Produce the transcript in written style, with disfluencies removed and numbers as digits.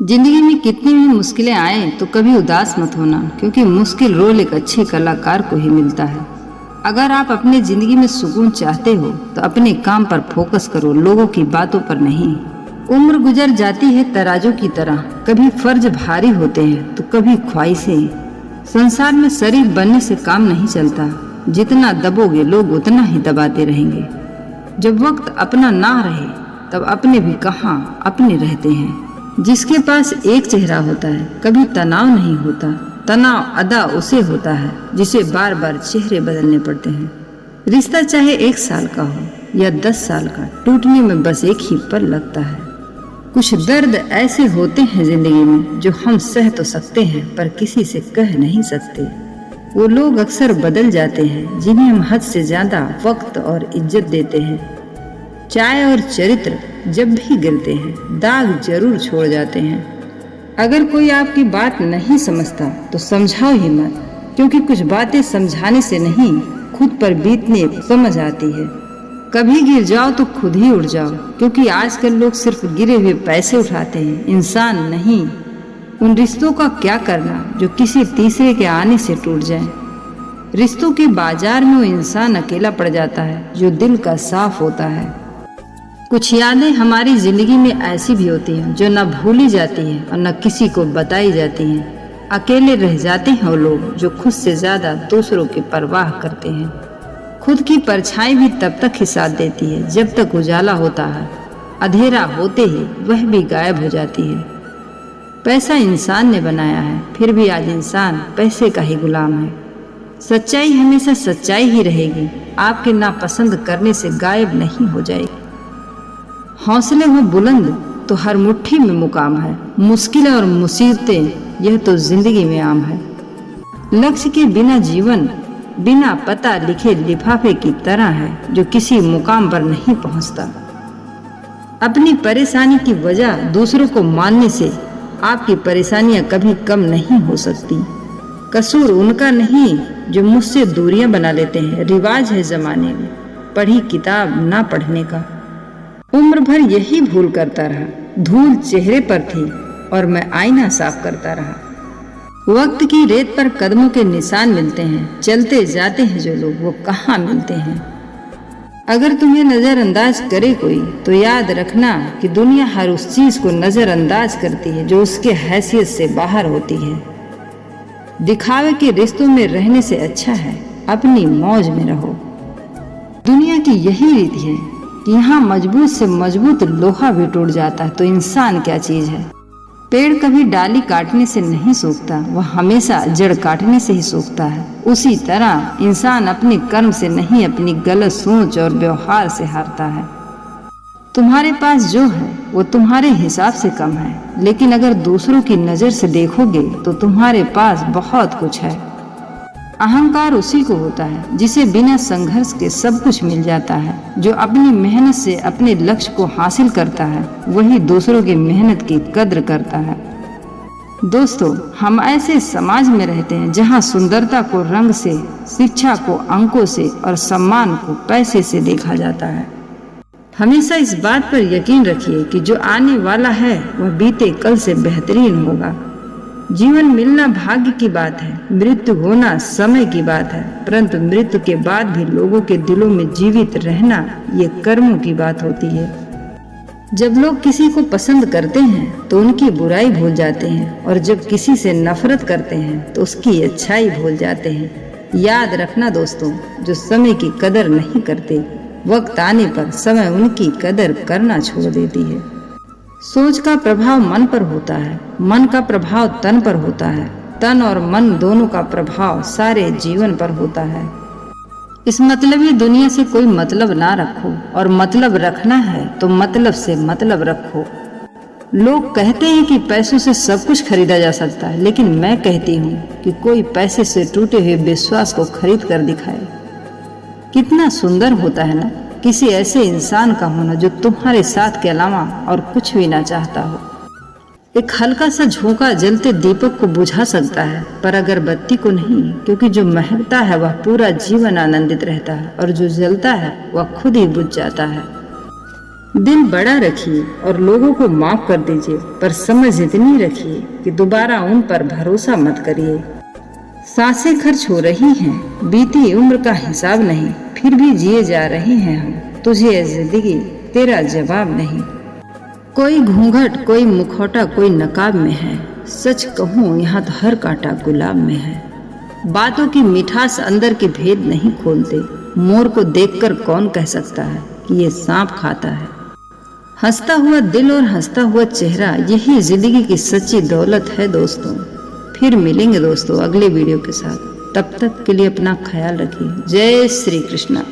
जिंदगी में कितनी भी मुश्किलें आए तो कभी उदास मत होना, क्योंकि मुश्किल रोल एक अच्छे कलाकार को ही मिलता है। अगर आप अपनी जिंदगी में सुकून चाहते हो तो अपने काम पर फोकस करो, लोगों की बातों पर नहीं। उम्र गुजर जाती है तराजू की तरह, कभी फर्ज भारी होते हैं तो कभी ख्वाहिशें। संसार में शरीफ बनने से काम नहीं चलता, जितना दबोगे लोग उतना ही दबाते रहेंगे। जब वक्त अपना ना रहे तब अपने भी कहाँ अपने रहते हैं। जिसके पास एक चेहरा होता है कभी तनाव नहीं होता, तनाव अदा उसे होता है जिसे बार बार चेहरे बदलने पड़ते हैं। रिश्ता चाहे 1 साल का हो या 10 साल का, टूटने में बस एक ही पल लगता है। कुछ दर्द ऐसे होते हैं जिंदगी में जो हम सह तो सकते हैं पर किसी से कह नहीं सकते। वो लोग अक्सर बदल जाते हैं जिन्हें हम हद से ज्यादा वक्त और इज्जत देते हैं। चाय और चरित्र जब भी गिरते हैं दाग जरूर छोड़ जाते हैं। अगर कोई आपकी बात नहीं समझता तो समझाओ ही मत, क्योंकि कुछ बातें समझाने से नहीं खुद पर बीतने समझ आती है। कभी गिर जाओ तो खुद ही उठ जाओ, क्योंकि आजकल लोग सिर्फ गिरे हुए पैसे उठाते हैं, इंसान नहीं। उन रिश्तों का क्या करना जो किसी तीसरे के आने से टूट जाए। रिश्तों के बाजार में वो इंसान अकेला पड़ जाता है जो दिल का साफ होता है। कुछ यादें हमारी जिंदगी में ऐसी भी होती हैं जो न भूली जाती हैं और न किसी को बताई जाती हैं। अकेले रह जाते हैं वो लोग जो खुद से ज्यादा दूसरों की परवाह करते हैं। खुद की परछाई भी तब तक ही साथ देती है जब तक उजाला होता है, अंधेरा होते ही वह भी गायब हो जाती है। पैसा इंसान ने बनाया है, फिर भी आज इंसान पैसे का ही गुलाम है। सच्चाई हमेशा सच्चाई ही रहेगी, आपके नापसंद करने से गायब नहीं हो जाएगी। हौसले हो बुलंद तो हर मुट्ठी में मुकाम है, मुश्किलें और मुसीबतें यह तो जिंदगी में आम है। लक्ष्य के बिना जीवन बिना पता लिखे लिफाफे की तरह है जो किसी मुकाम पर नहीं पहुंचता। अपनी परेशानी की वजह दूसरों को मानने से आपकी परेशानियां कभी कम नहीं हो सकती। कसूर उनका नहीं जो मुझसे दूरियां बना लेते हैं। रिवाज है जमाने में पढ़ी किताब ना पढ़ने का। उम्र भर यही भूल करता रहा, धूल चेहरे पर थी और मैं आईना साफ करता रहा। वक्त की रेत पर कदमों के निशान मिलते हैं, चलते जाते हैं जो लोग वो कहाँ मिलते हैं। अगर तुम्हें नजरअंदाज करे कोई तो याद रखना कि दुनिया हर उस चीज को नजरअंदाज करती है जो उसके हैसियत से बाहर होती है। दिखावे के रिश्तों में रहने से अच्छा है अपनी मौज में रहो। दुनिया की यही रीति है कि यहाँ मजबूत से मजबूत लोहा भी टूट जाता है तो इंसान क्या चीज है। पेड़ कभी डाली काटने से नहीं सूखता, वह हमेशा जड़ काटने से ही सूखता है। उसी तरह इंसान अपने कर्म से नहीं अपनी गलत सोच और व्यवहार से हारता है। तुम्हारे पास जो है वो तुम्हारे हिसाब से कम है, लेकिन अगर दूसरों की नजर से देखोगे तो तुम्हारे पास बहुत कुछ है। अहंकार उसी को होता है जिसे बिना संघर्ष के सब कुछ मिल जाता है। जो अपनी मेहनत से अपने लक्ष्य को हासिल करता है वही दूसरों की मेहनत की कद्र करता है। दोस्तों, हम ऐसे समाज में रहते हैं जहां सुंदरता को रंग से, शिक्षा को अंकों से और सम्मान को पैसे से देखा जाता है। हमेशा इस बात पर यकीन रखिए कि जो आने वाला है वह बीते कल से बेहतरीन होगा। जीवन मिलना भाग्य की बात है, मृत्यु होना समय की बात है, परंतु मृत्यु के बाद भी लोगों के दिलों में जीवित रहना ये कर्मों की बात होती है। जब लोग किसी को पसंद करते हैं तो उनकी बुराई भूल जाते हैं, और जब किसी से नफरत करते हैं तो उसकी अच्छाई भूल जाते हैं। याद रखना दोस्तों, जो समय की कदर नहीं करते, वक्त आने पर समय उनकी कदर करना छोड़ देती है। सोच का प्रभाव मन पर होता है, मन का प्रभाव तन पर होता है, तन और मन दोनों का प्रभाव सारे जीवन पर होता है। इस मतलबी दुनिया से कोई मतलब ना रखो, और मतलब रखना है तो मतलब से मतलब रखो। लोग कहते हैं कि पैसों से सब कुछ खरीदा जा सकता है, लेकिन मैं कहती हूँ कि कोई पैसे से टूटे हुए विश्वास को खरीद कर दिखाए। कितना सुंदर होता है ना किसी ऐसे इंसान का होना जो तुम्हारे साथ के अलावा और कुछ भी ना चाहता हो। एक हल्का सा झोंका जलते दीपक को बुझा सकता है, पर अगरबत्ती को नहीं, क्योंकि जो महकता है वह पूरा जीवन आनंदित रहता है और जो जलता है वह खुद ही बुझ जाता है। दिल बड़ा रखिए और लोगों को माफ कर दीजिए, पर समझ इतनी रखिए कि दोबारा उन पर भरोसा मत करिए। सांसें खर्च हो रही हैं, बीती उम्र का हिसाब नहीं, फिर भी जिए जा रहे हैं हम। तुझे ये जिंदगी तेरा जवाब नहीं। कोई घूंघट, कोई मुखौटा, कोई नकाब में है। सच कहूँ यहाँ तो हर कांटा गुलाब में है। बातों की मिठास अंदर के भेद नहीं खोलते। मोर को देखकर कौन कह सकता है कि ये सांप खाता है। हंसता हुआ दिल और हंसता हुआ चेहरा, यही जिंदगी की सच्ची दौलत है दोस्तों। फिर मिलेंगे दोस्तों अगले वीडियो के साथ। तब तक के लिए अपना ख्याल रखिए। जय श्री कृष्णा।